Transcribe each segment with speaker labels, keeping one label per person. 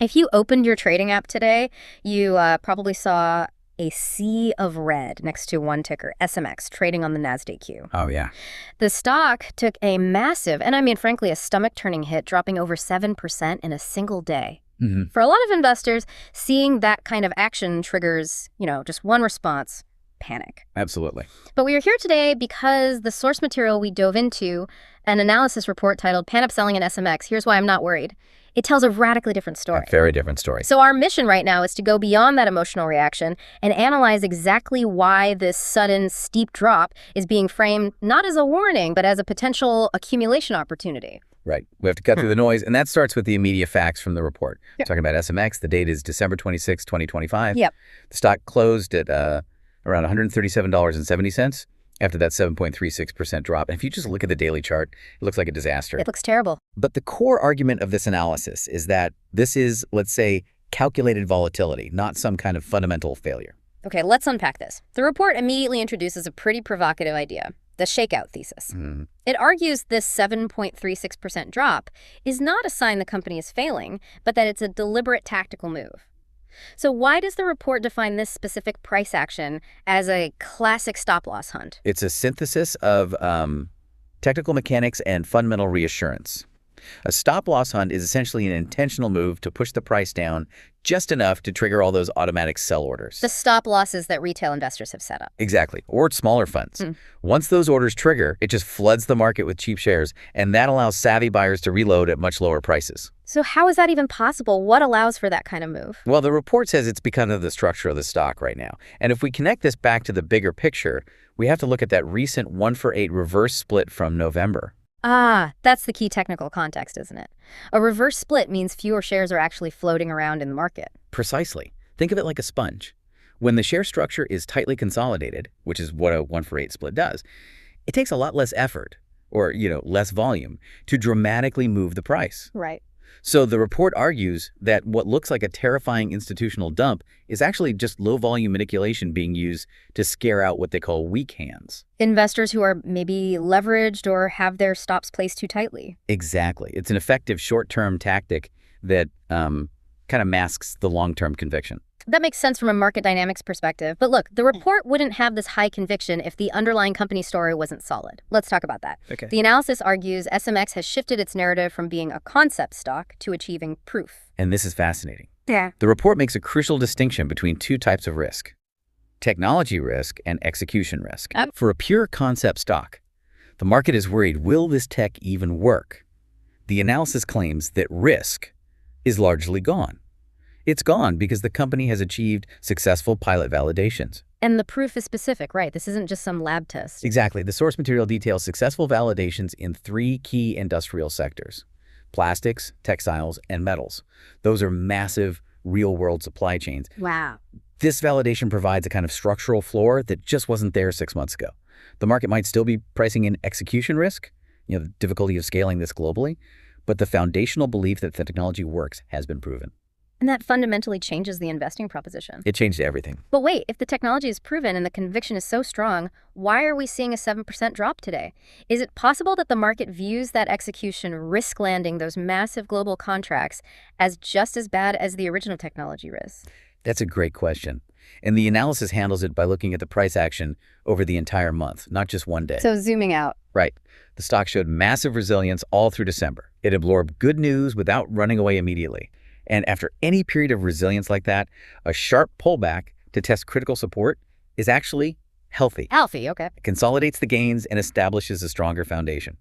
Speaker 1: If you opened your trading app today, you probably saw a sea of red next to one ticker, SMX, trading on the NASDAQ.
Speaker 2: Oh, yeah.
Speaker 1: The stock took a massive, and I mean, frankly, a stomach-turning hit, dropping over 7% in a single day. For a lot of investors, seeing that kind of action triggers, just one response: panic.
Speaker 2: Absolutely.
Speaker 1: But we are here today because the source material we dove into, an analysis report titled Pan Upselling in SMX, here's why I'm not worried. It tells a radically different story.
Speaker 2: A very different story.
Speaker 1: So our mission right now is to go beyond that emotional reaction and analyze exactly why this sudden steep drop is being framed not as a warning, but as a potential accumulation opportunity.
Speaker 2: Right. We have to cut through the noise, and that starts with the immediate facts from the report.
Speaker 1: Yep.
Speaker 2: We're talking about SMX. The date is December 26, 2025.
Speaker 1: Yep.
Speaker 2: The stock closed at around $137.70 after that 7.36% drop. And if you just look at the daily chart, it looks like a disaster.
Speaker 1: It looks terrible.
Speaker 2: But the core argument of this analysis is that this is, let's say, calculated volatility, not some kind of fundamental failure.
Speaker 1: Okay, let's unpack this. The report immediately introduces a pretty provocative idea: the shakeout thesis. It argues this 7.36% drop is not a sign the company is failing, but that it's a deliberate tactical move. So why does the report define this specific price action as a classic stop-loss hunt?
Speaker 2: It's a synthesis of technical mechanics and fundamental reassurance. A stop-loss hunt is essentially an intentional move to push the price down just enough to trigger all those automatic sell orders.
Speaker 1: The stop losses that retail investors have set up.
Speaker 2: Exactly. Or smaller funds. Once those orders trigger, it just floods the market with cheap shares, and that allows savvy buyers to reload at much lower prices.
Speaker 1: So how is that even possible? What allows for that kind of move?
Speaker 2: Well, the report says it's because of the structure of the stock right now. And if we connect this back to the bigger picture, we have to look at that recent 1-for-8 reverse split from November.
Speaker 1: Ah, that's the key technical context, isn't it? A reverse split means fewer shares are actually floating around in the market.
Speaker 2: Precisely. Think of it like a sponge. When the share structure is tightly consolidated, which is what a 1-for-8 split does, it takes a lot less effort, or, less volume, to dramatically move the price.
Speaker 1: Right.
Speaker 2: So the report argues that what looks like a terrifying institutional dump is actually just low-volume manipulation being used to scare out what they call weak hands.
Speaker 1: Investors who are maybe leveraged or have their stops placed too tightly.
Speaker 2: Exactly. It's an effective short-term tactic that kind of masks the long-term conviction.
Speaker 1: That makes sense from a market dynamics perspective. But look, the report wouldn't have this high conviction if the underlying company story wasn't solid. Let's talk about that.
Speaker 2: Okay.
Speaker 1: The analysis argues SMX has shifted its narrative from being a concept stock to achieving proof.
Speaker 2: And this is fascinating.
Speaker 1: Yeah.
Speaker 2: The report makes a crucial distinction between two types of risk: technology risk and execution risk. For a pure concept stock, the market is worried, will this tech even work? The analysis claims that risk is largely gone. It's gone because the company has achieved successful pilot validations.
Speaker 1: And the proof is specific, right? This isn't just some lab test.
Speaker 2: Exactly. The source material details successful validations in 3 key industrial sectors: plastics, textiles, and metals. Those are massive, real-world supply chains.
Speaker 1: Wow.
Speaker 2: This validation provides a kind of structural floor that just wasn't there 6 months ago. The market might still be pricing in execution risk, the difficulty of scaling this globally, but the foundational belief that the technology works has been proven.
Speaker 1: And that fundamentally changes the investing proposition.
Speaker 2: It changed everything.
Speaker 1: But wait, if the technology is proven and the conviction is so strong, why are we seeing a 7% drop today? Is it possible that the market views that execution risk landing those massive global contracts as just as bad as the original technology risk?
Speaker 2: That's a great question. And the analysis handles it by looking at the price action over the entire month, not just one day.
Speaker 1: So zooming out.
Speaker 2: Right. The stock showed massive resilience all through December. It absorbed good news without running away immediately. And after any period of resilience like that, a sharp pullback to test critical support is actually healthy.
Speaker 1: Healthy, okay.
Speaker 2: It consolidates the gains and establishes a stronger foundation.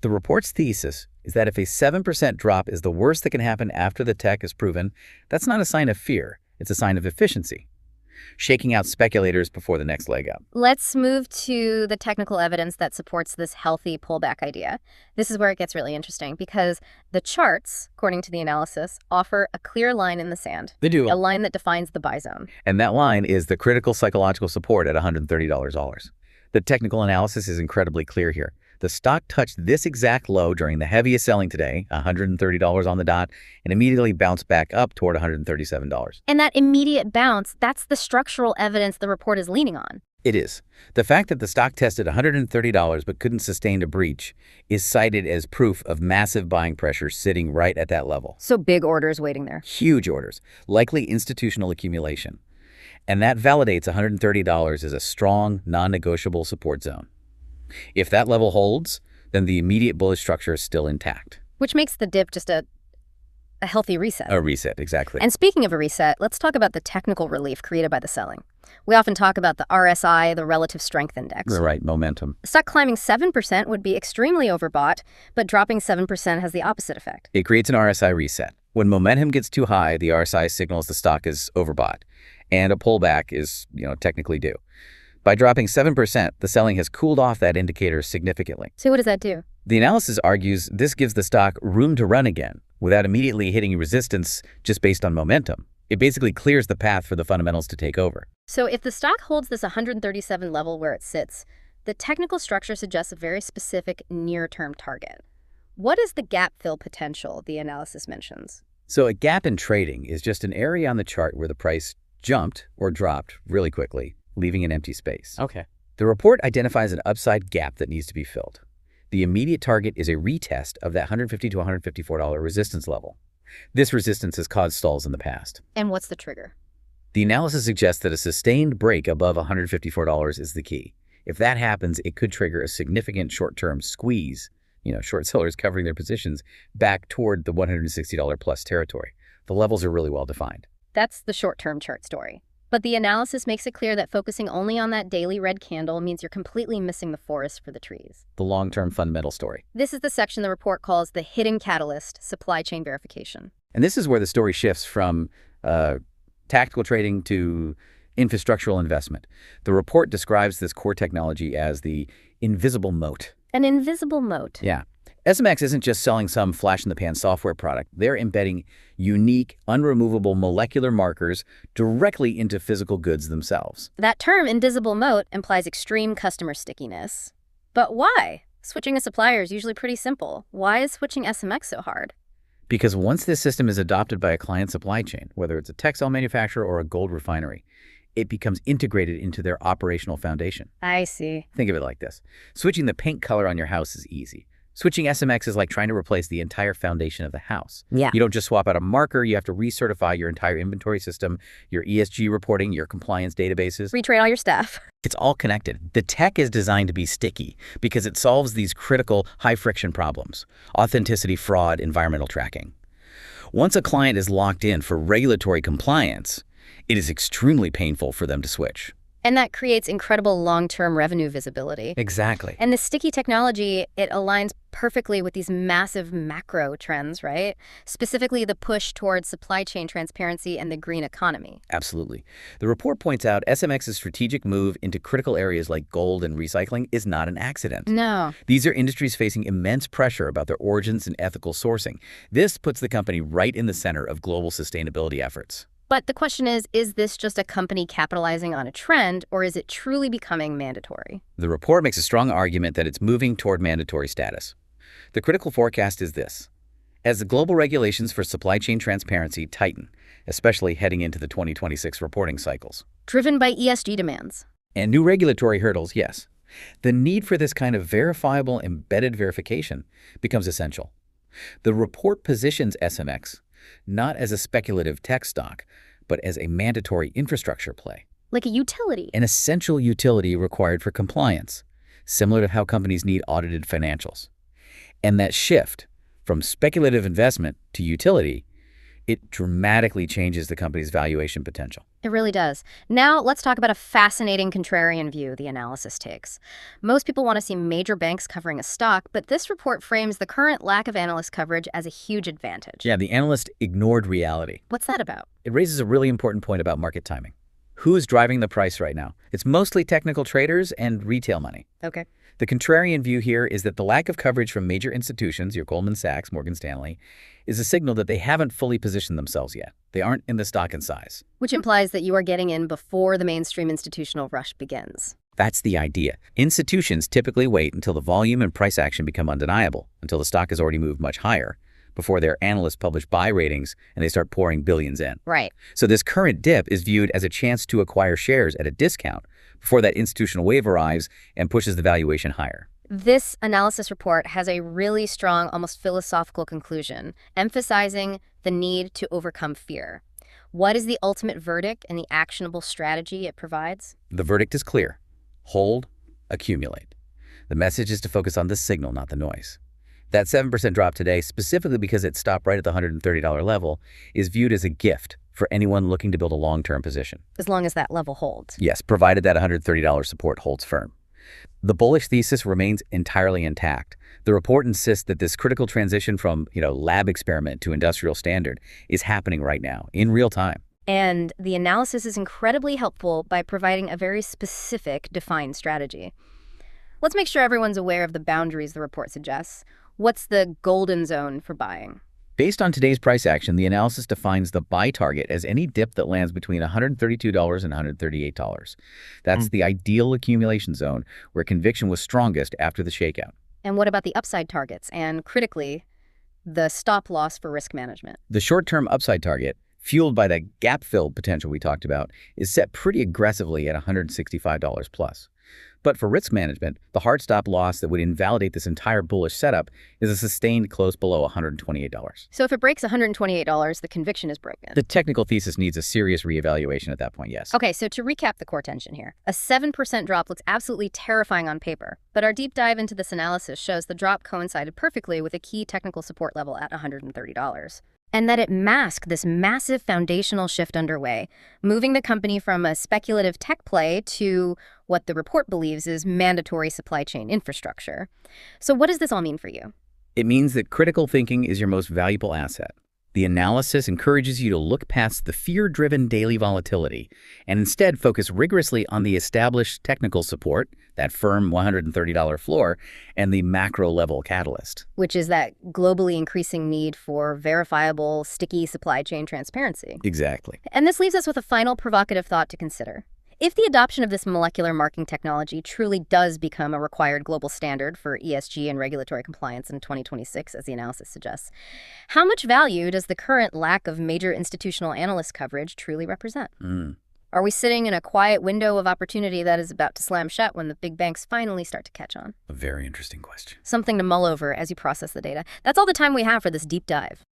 Speaker 2: The report's thesis is that if a 7% drop is the worst that can happen after the tech is proven, that's not a sign of fear. It's a sign of efficiency, shaking out speculators before the next leg up.
Speaker 1: Let's move to the technical evidence that supports this healthy pullback idea. This is where it gets really interesting because the charts, according to the analysis, offer a clear line in the sand.
Speaker 2: They do.
Speaker 1: A line that defines the buy zone.
Speaker 2: And that line is the critical psychological support at $130. The technical analysis is incredibly clear here. The stock touched this exact low during the heaviest selling today, $130 on the dot, and immediately bounced back up toward $137.
Speaker 1: And that immediate bounce, that's the structural evidence the report is leaning on.
Speaker 2: It is. The fact that the stock tested $130 but couldn't sustain a breach is cited as proof of massive buying pressure sitting right at that level.
Speaker 1: So big orders waiting there.
Speaker 2: Huge orders, likely institutional accumulation. And that validates $130 as a strong, non-negotiable support zone. If that level holds, then the immediate bullish structure is still intact.
Speaker 1: Which makes the dip just a healthy reset.
Speaker 2: A reset, exactly.
Speaker 1: And speaking of a reset, let's talk about the technical relief created by the selling. We often talk about the RSI, the Relative Strength Index.
Speaker 2: Right, momentum.
Speaker 1: The stock climbing 7% would be extremely overbought, but dropping 7% has the opposite effect.
Speaker 2: It creates an RSI reset. When momentum gets too high, the RSI signals the stock is overbought, and a pullback is, technically due. By dropping 7%, the selling has cooled off that indicator significantly.
Speaker 1: So what does that do?
Speaker 2: The analysis argues this gives the stock room to run again without immediately hitting resistance just based on momentum. It basically clears the path for the fundamentals to take over.
Speaker 1: So if the stock holds this 137 level where it sits, the technical structure suggests a very specific near-term target. What is the gap fill potential the analysis mentions?
Speaker 2: So a gap in trading is just an area on the chart where the price jumped or dropped really quickly, leaving an empty space.
Speaker 3: Okay.
Speaker 2: The report identifies an upside gap that needs to be filled. The immediate target is a retest of that $150 to $154 resistance level. This resistance has caused stalls in the past.
Speaker 1: And what's the trigger?
Speaker 2: The analysis suggests that a sustained break above $154 is the key. If that happens, it could trigger a significant short-term squeeze, short sellers covering their positions back toward the $160 plus territory. The levels are really well defined.
Speaker 1: That's the short-term chart story. But the analysis makes it clear that focusing only on that daily red candle means you're completely missing the forest for the trees.
Speaker 2: The long-term fundamental story.
Speaker 1: This is the section the report calls the hidden catalyst, supply chain verification.
Speaker 2: And this is where the story shifts from tactical trading to infrastructural investment. The report describes this core technology as the invisible moat.
Speaker 1: An invisible moat.
Speaker 2: Yeah. SMX isn't just selling some flash-in-the-pan software product. They're embedding unique, unremovable molecular markers directly into physical goods themselves.
Speaker 1: That term, invisible moat, implies extreme customer stickiness. But why? Switching a supplier is usually pretty simple. Why is switching SMX so hard?
Speaker 2: Because once this system is adopted by a client supply chain, whether it's a textile manufacturer or a gold refinery, it becomes integrated into their operational foundation.
Speaker 1: I see.
Speaker 2: Think of it like this. Switching the paint color on your house is easy. Switching SMX is like trying to replace the entire foundation of the house.
Speaker 1: Yeah.
Speaker 2: You don't just swap out a marker, you have to recertify your entire inventory system, your ESG reporting, your compliance databases.
Speaker 1: Retrain all your staff.
Speaker 2: It's all connected. The tech is designed to be sticky because it solves these critical high-friction problems: authenticity, fraud, environmental tracking. Once a client is locked in for regulatory compliance, it is extremely painful for them to switch.
Speaker 1: And that creates incredible long-term revenue visibility.
Speaker 2: Exactly.
Speaker 1: And the sticky technology, it aligns perfectly with these massive macro trends, right? Specifically the push towards supply chain transparency and the green economy.
Speaker 2: Absolutely. The report points out SMX's strategic move into critical areas like gold and recycling is not an accident.
Speaker 1: No.
Speaker 2: These are industries facing immense pressure about their origins and ethical sourcing. This puts the company right in the center of global sustainability efforts.
Speaker 1: But the question is this just a company capitalizing on a trend, or is it truly becoming mandatory?
Speaker 2: The report makes a strong argument that it's moving toward mandatory status. The critical forecast is this: as the global regulations for supply chain transparency tighten, especially heading into the 2026 reporting cycles.
Speaker 1: Driven by ESG demands.
Speaker 2: And new regulatory hurdles, yes. The need for this kind of verifiable embedded verification becomes essential. The report positions SMX not as a speculative tech stock, but as a mandatory infrastructure play.
Speaker 1: Like a utility.
Speaker 2: An essential utility required for compliance, similar to how companies need audited financials. And that shift from speculative investment to utility, it dramatically changes the company's valuation potential.
Speaker 1: It really does. Now, let's talk about a fascinating contrarian view the analysis takes. Most people want to see major banks covering a stock, but this report frames the current lack of analyst coverage as a huge advantage.
Speaker 2: Yeah, the analyst ignored reality.
Speaker 1: What's that about?
Speaker 2: It raises a really important point about market timing. Who is driving the price right now? It's mostly technical traders and retail money.
Speaker 1: Okay.
Speaker 2: The contrarian view here is that the lack of coverage from major institutions, your Goldman Sachs, Morgan Stanley, is a signal that they haven't fully positioned themselves yet. They aren't in the stock in size.
Speaker 1: Which implies that you are getting in before the mainstream institutional rush begins.
Speaker 2: That's the idea. Institutions typically wait until the volume and price action become undeniable, until the stock has already moved much higher, before their analysts publish buy ratings and they start pouring billions in.
Speaker 1: Right.
Speaker 2: So this current dip is viewed as a chance to acquire shares at a discount before that institutional wave arrives and pushes the valuation higher.
Speaker 1: This analysis report has a really strong, almost philosophical conclusion, emphasizing the need to overcome fear. What is the ultimate verdict and the actionable strategy it provides?
Speaker 2: The verdict is clear. Hold, accumulate. The message is to focus on the signal, not the noise. That 7% drop today, specifically because it stopped right at the $130 level, is viewed as a gift for anyone looking to build a long-term position.
Speaker 1: As long as that level holds.
Speaker 2: Yes, provided that $130 support holds firm. The bullish thesis remains entirely intact. The report insists that this critical transition from, lab experiment to industrial standard is happening right now, in real time.
Speaker 1: And the analysis is incredibly helpful by providing a very specific, defined strategy. Let's make sure everyone's aware of the boundaries the report suggests. What's the golden zone for buying?
Speaker 2: Based on today's price action, the analysis defines the buy target as any dip that lands between $132 and $138. That's the ideal accumulation zone where conviction was strongest after the shakeout.
Speaker 1: And what about the upside targets and, critically, the stop loss for risk management?
Speaker 2: The short-term upside target, fueled by the gap-fill potential we talked about, is set pretty aggressively at $165 plus. But for risk management, the hard stop loss that would invalidate this entire bullish setup is a sustained close below $128.
Speaker 1: So if it breaks $128, the conviction is broken.
Speaker 2: The technical thesis needs a serious reevaluation at that point, yes.
Speaker 1: Okay, so to recap the core tension here, a 7% drop looks absolutely terrifying on paper, but our deep dive into this analysis shows the drop coincided perfectly with a key technical support level at $130. And that it masked this massive foundational shift underway, moving the company from a speculative tech play to what the report believes is mandatory supply chain infrastructure. So what does this all mean for you?
Speaker 2: It means that critical thinking is your most valuable asset. The analysis encourages you to look past the fear-driven daily volatility and instead focus rigorously on the established technical support, that firm $130 floor, and the macro-level catalyst.
Speaker 1: Which is that globally increasing need for verifiable, sticky supply chain transparency.
Speaker 2: Exactly.
Speaker 1: And this leaves us with a final provocative thought to consider. If the adoption of this molecular marking technology truly does become a required global standard for ESG and regulatory compliance in 2026, as the analysis suggests, how much value does the current lack of major institutional analyst coverage truly represent? Are we sitting in a quiet window of opportunity that is about to slam shut when the big banks finally start to catch on?
Speaker 2: A very interesting question.
Speaker 1: Something to mull over as you process the data. That's all the time we have for this deep dive.